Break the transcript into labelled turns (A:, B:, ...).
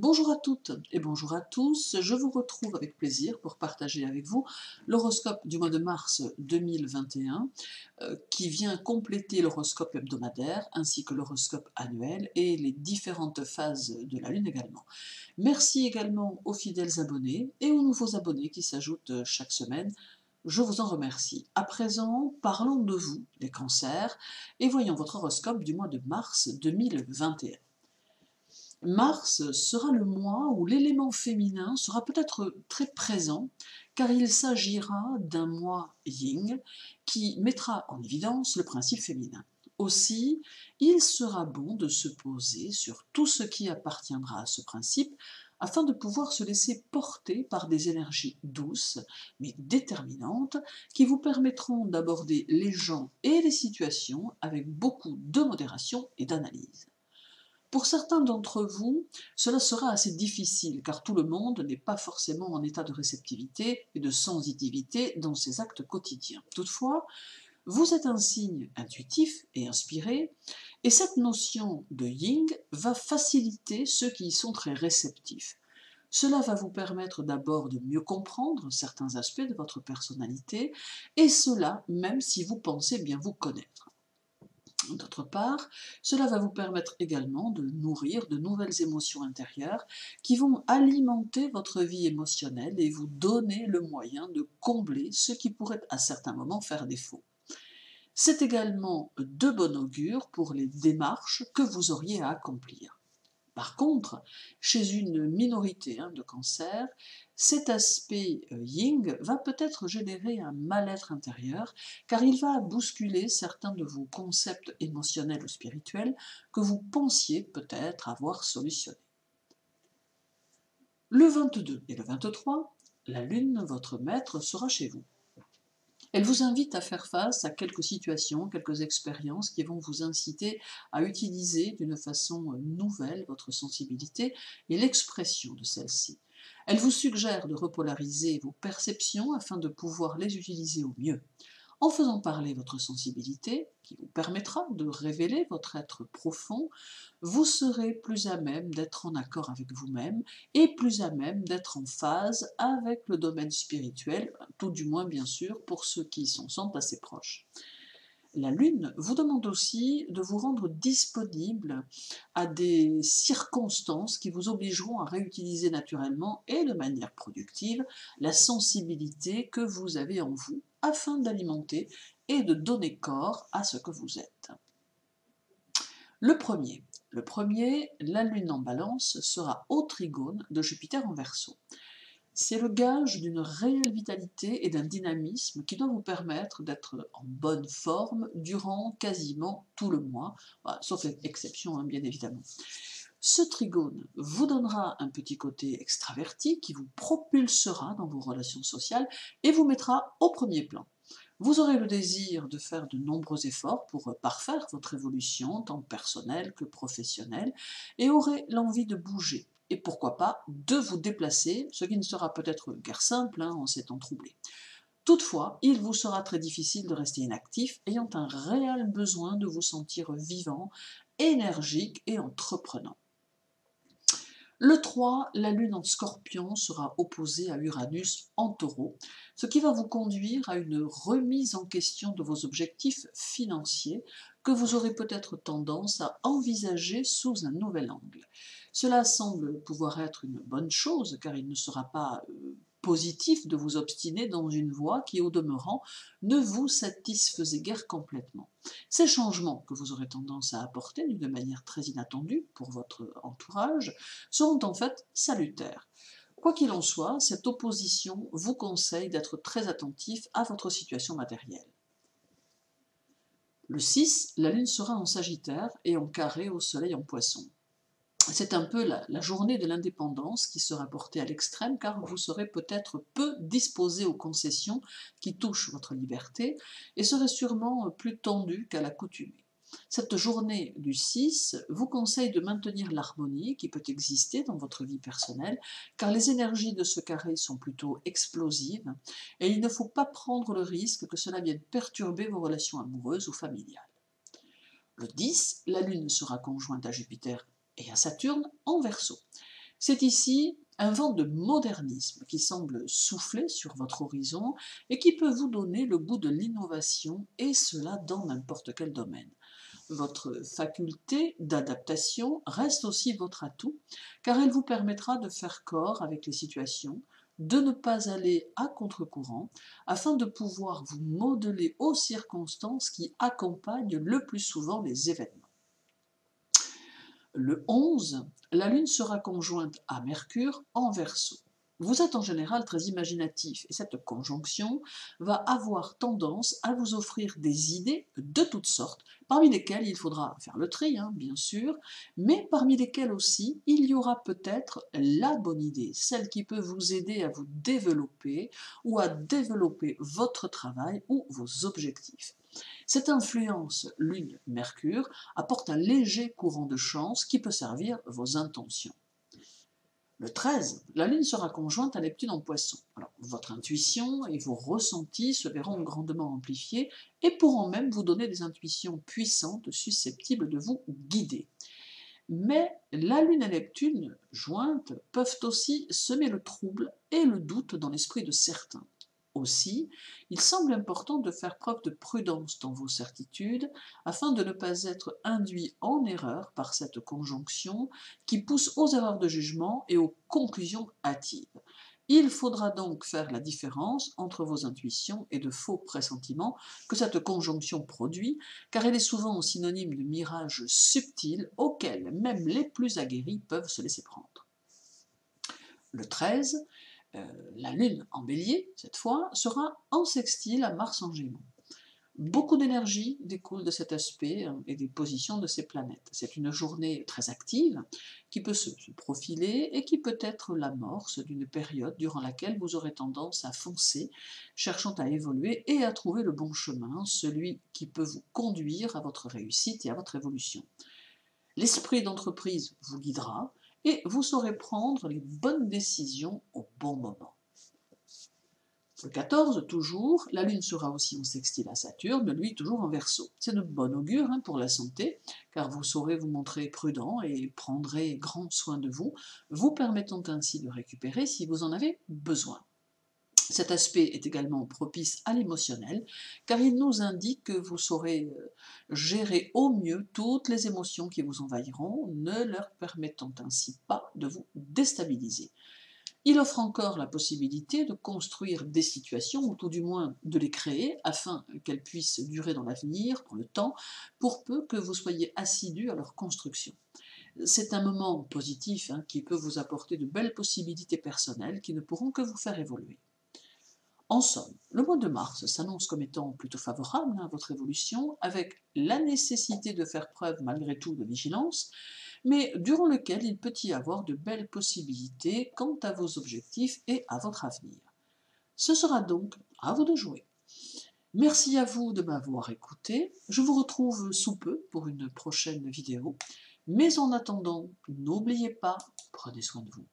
A: Bonjour à toutes et bonjour à tous, je vous retrouve avec plaisir pour partager avec vous l'horoscope du mois de mars 2021 qui vient compléter l'horoscope hebdomadaire ainsi que l'horoscope annuel et les différentes phases de la Lune également. Merci également aux fidèles abonnés et aux nouveaux abonnés qui s'ajoutent chaque semaine. Je vous en remercie. À présent, parlons de vous, les cancers, et voyons votre horoscope du mois de mars 2021. Mars sera le mois où l'élément féminin sera peut-être très présent, car il s'agira d'un mois yin qui mettra en évidence le principe féminin. Aussi, il sera bon de se poser sur tout ce qui appartiendra à ce principe afin de pouvoir se laisser porter par des énergies douces mais déterminantes qui vous permettront d'aborder les gens et les situations avec beaucoup de modération et d'analyse. Pour certains d'entre vous, cela sera assez difficile car tout le monde n'est pas forcément en état de réceptivité et de sensitivité dans ses actes quotidiens. Toutefois, vous êtes un signe intuitif et inspiré, et cette notion de yin va faciliter ceux qui y sont très réceptifs. Cela va vous permettre d'abord de mieux comprendre certains aspects de votre personnalité, et cela même si vous pensez bien vous connaître. D'autre part, cela va vous permettre également de nourrir de nouvelles émotions intérieures qui vont alimenter votre vie émotionnelle et vous donner le moyen de combler ce qui pourrait à certains moments faire défaut. C'est également de bon augure pour les démarches que vous auriez à accomplir. Par contre, chez une minorité de cancers, cet aspect yin va peut-être générer un mal-être intérieur car il va bousculer certains de vos concepts émotionnels ou spirituels que vous pensiez peut-être avoir solutionnés. Le 22 et le 23, la Lune, votre maître, sera chez vous. Elle vous invite à faire face à quelques situations, quelques expériences qui vont vous inciter à utiliser d'une façon nouvelle votre sensibilité et l'expression de celle-ci. Elle vous suggère de repolariser vos perceptions afin de pouvoir les utiliser au mieux. En faisant parler votre sensibilité, qui vous permettra de révéler votre être profond, vous serez plus à même d'être en accord avec vous-même et plus à même d'être en phase avec le domaine spirituel, tout du moins bien sûr pour ceux qui s'en sentent assez proches. La Lune vous demande aussi de vous rendre disponible à des circonstances qui vous obligeront à réutiliser naturellement et de manière productive la sensibilité que vous avez en vous afin d'alimenter et de donner corps à ce que vous êtes. Le premier, la Lune en Balance sera au trigone de Jupiter en Verseau. C'est le gage d'une réelle vitalité et d'un dynamisme qui doit vous permettre d'être en bonne forme durant quasiment tout le mois, sauf exception bien évidemment. Ce trigone vous donnera un petit côté extraverti qui vous propulsera dans vos relations sociales et vous mettra au premier plan. Vous aurez le désir de faire de nombreux efforts pour parfaire votre évolution, tant personnelle que professionnelle, et aurez l'envie de bouger, et pourquoi pas de vous déplacer, ce qui ne sera peut-être guère simple en ces temps troublés. Toutefois, il vous sera très difficile de rester inactif, ayant un réel besoin de vous sentir vivant, énergique et entreprenant. Le 3, la Lune en Scorpion sera opposée à Uranus en Taureau, ce qui va vous conduire à une remise en question de vos objectifs financiers que vous aurez peut-être tendance à envisager sous un nouvel angle. Cela semble pouvoir être une bonne chose car il ne sera pas positif de vous obstiner dans une voie qui, au demeurant, ne vous satisfaisait guère complètement. Ces changements que vous aurez tendance à apporter d'une manière très inattendue pour votre entourage seront en fait salutaires. Quoi qu'il en soit, cette opposition vous conseille d'être très attentif à votre situation matérielle. Le 6, la Lune sera en Sagittaire et en carré au Soleil en Poisson. C'est un peu la journée de l'indépendance qui sera portée à l'extrême car vous serez peut-être peu disposé aux concessions qui touchent votre liberté et serez sûrement plus tendu qu'à l'accoutumée. Cette journée du 6 vous conseille de maintenir l'harmonie qui peut exister dans votre vie personnelle car les énergies de ce carré sont plutôt explosives et il ne faut pas prendre le risque que cela vienne perturber vos relations amoureuses ou familiales. Le 10, la Lune sera conjointe à Jupiter et à Saturne en Verseau. C'est ici un vent de modernisme qui semble souffler sur votre horizon et qui peut vous donner le goût de l'innovation, et cela dans n'importe quel domaine. Votre faculté d'adaptation reste aussi votre atout, car elle vous permettra de faire corps avec les situations, de ne pas aller à contre-courant, afin de pouvoir vous modeler aux circonstances qui accompagnent le plus souvent les événements. Le 11, la Lune sera conjointe à Mercure en Verseau. Vous êtes en général très imaginatif et cette conjonction va avoir tendance à vous offrir des idées de toutes sortes, parmi lesquelles il faudra faire le tri, bien sûr, mais parmi lesquelles aussi il y aura peut-être la bonne idée, celle qui peut vous aider à vous développer ou à développer votre travail ou vos objectifs. Cette influence Lune-Mercure apporte un léger courant de chance qui peut servir vos intentions. Le 13, la Lune sera conjointe à Neptune en Poisson. Alors, votre intuition et vos ressentis se verront grandement amplifiés et pourront même vous donner des intuitions puissantes susceptibles de vous guider. Mais la Lune et Neptune, jointes, peuvent aussi semer le trouble et le doute dans l'esprit de certains. Aussi, il semble important de faire preuve de prudence dans vos certitudes, afin de ne pas être induit en erreur par cette conjonction qui pousse aux erreurs de jugement et aux conclusions hâtives. Il faudra donc faire la différence entre vos intuitions et de faux pressentiments que cette conjonction produit, car elle est souvent synonyme de mirages subtils auxquels même les plus aguerris peuvent se laisser prendre. Le 13, la Lune en Bélier, cette fois, sera en sextile à Mars en Gémeaux. Beaucoup d'énergie découle de cet aspect et des positions de ces planètes. C'est une journée très active qui peut se profiler et qui peut être l'amorce d'une période durant laquelle vous aurez tendance à foncer, cherchant à évoluer et à trouver le bon chemin, celui qui peut vous conduire à votre réussite et à votre évolution. L'esprit d'entreprise vous guidera et vous saurez prendre les bonnes décisions au bon moment. Le 14, toujours, la Lune sera aussi en sextile à Saturne, lui toujours en Verseau. C'est de bon augure pour la santé, car vous saurez vous montrer prudent et prendrez grand soin de vous, vous permettant ainsi de récupérer si vous en avez besoin. Cet aspect est également propice à l'émotionnel, car il nous indique que vous saurez gérer au mieux toutes les émotions qui vous envahiront, ne leur permettant ainsi pas de vous déstabiliser. Il offre encore la possibilité de construire des situations, ou tout du moins de les créer, afin qu'elles puissent durer dans l'avenir, dans le temps, pour peu que vous soyez assidus à leur construction. C'est un moment positif qui peut vous apporter de belles possibilités personnelles qui ne pourront que vous faire évoluer. En somme, le mois de mars s'annonce comme étant plutôt favorable à votre évolution, avec la nécessité de faire preuve malgré tout de vigilance, mais durant lequel il peut y avoir de belles possibilités quant à vos objectifs et à votre avenir. Ce sera donc à vous de jouer. Merci à vous de m'avoir écouté, je vous retrouve sous peu pour une prochaine vidéo, mais en attendant, n'oubliez pas, prenez soin de vous.